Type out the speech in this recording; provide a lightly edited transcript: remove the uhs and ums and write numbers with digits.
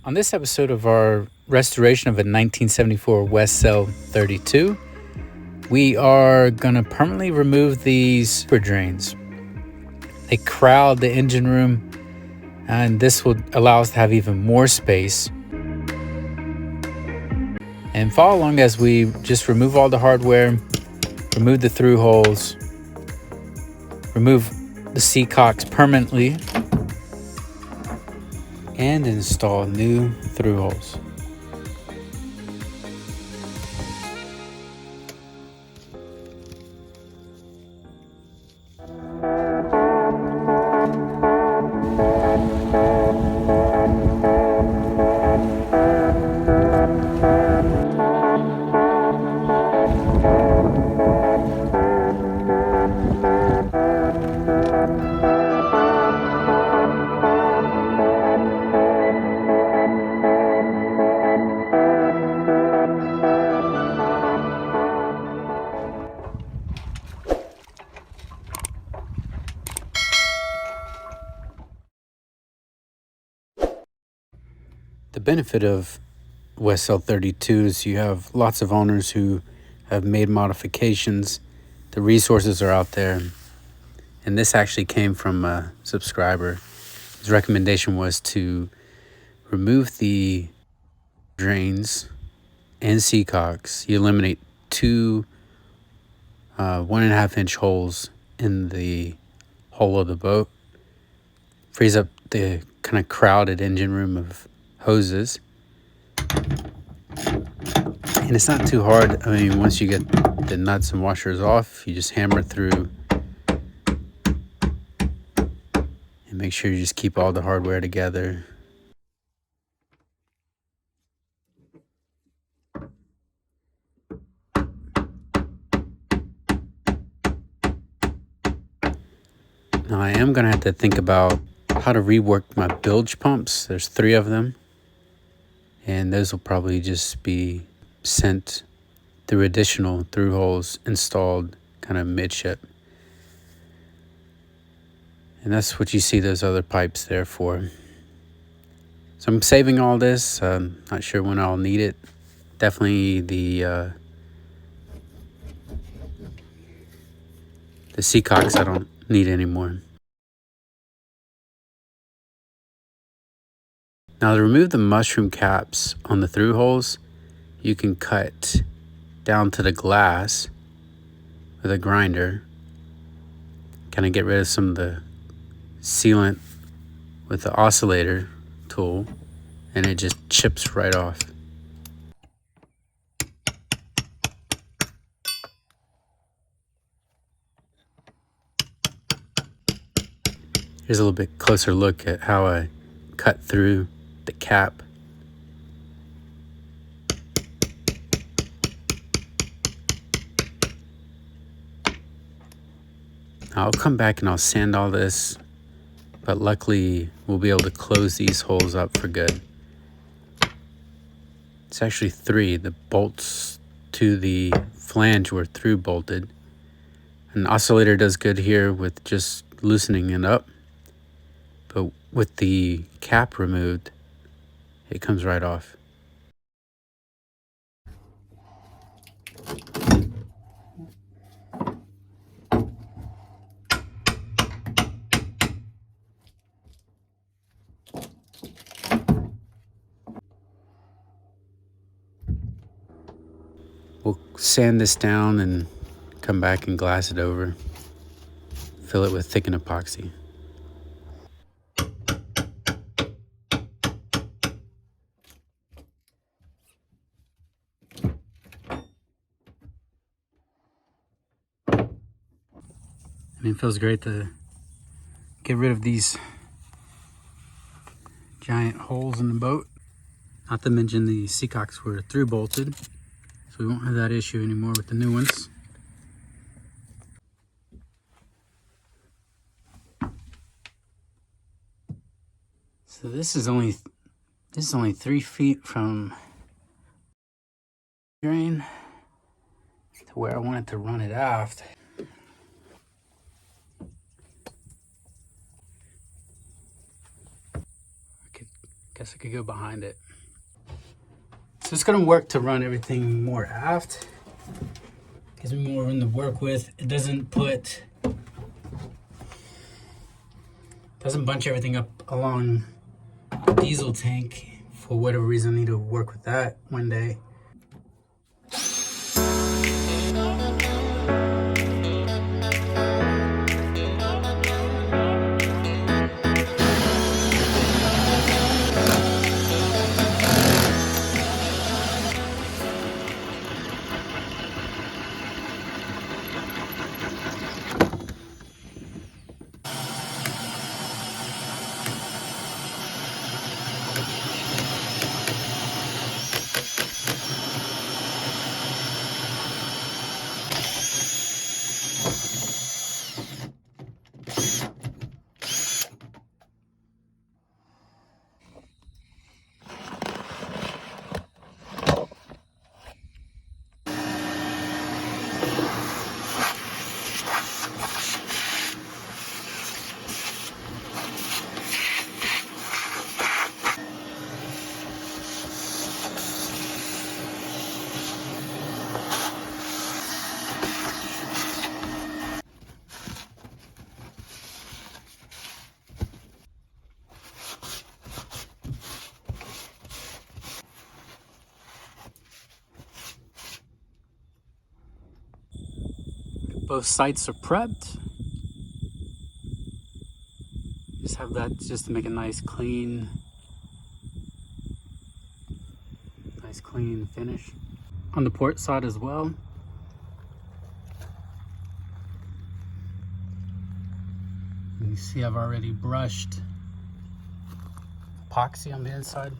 On this episode of our restoration of a 1974 West Sail 32, we are going to permanently remove these Cockpit Drains. They crowd the engine room, and this will allow us to have even more space. And follow along as we just remove all the hardware, remove the through-hulls, remove the Seacocks permanently, and install new through-hulls. The benefit of West Sail 32 is you have lots of owners who have made modifications. The resources are out there. And this actually came from a subscriber. His recommendation was to remove the drains and seacocks. You eliminate two 1.5-inch holes in the hull of the boat. Frees up the kind of crowded engine room of hoses. And it's not too hard. I mean, once you get the nuts and washers off, you just hammer through and make sure you just keep all the hardware together. Now I am going to have to think about how to rework my bilge pumps. There's 3 of them. And those will probably just be sent through additional through-hulls installed kind of midship. And that's what you see those other pipes there for. So I'm saving all this. Not sure when I'll need it. Definitely the Seacocks I don't need anymore. Now to remove the mushroom caps on the through-hulls, you can cut down to the glass with a grinder. Kind of get rid of some of the sealant with the oscillator tool, and it just chips right off. Here's a little bit closer look at how I cut through the cap. I'll come back and I'll sand all this, but luckily we'll be able to close these holes up for good. It's actually 3. The bolts to the flange were through bolted. An oscillator does good here with just loosening it up, but with the cap removed, it comes right off. We'll sand this down and come back and glass it over. Fill it with thickened epoxy. I mean, it feels great to get rid of these giant holes in the boat. Not to mention the Seacocks were through bolted, so we won't have that issue anymore with the new ones. So this is only 3 feet from drain to where I wanted to run it aft. Guess I could go behind it. So it's gonna work to run everything more aft. Gives me more room to work with. It doesn't bunch everything up along the diesel tank. For whatever reason, I need to work with that one day. Both sides are prepped. Just have that just to make a nice clean finish. On the port side as well. You see I've already brushed epoxy on the inside.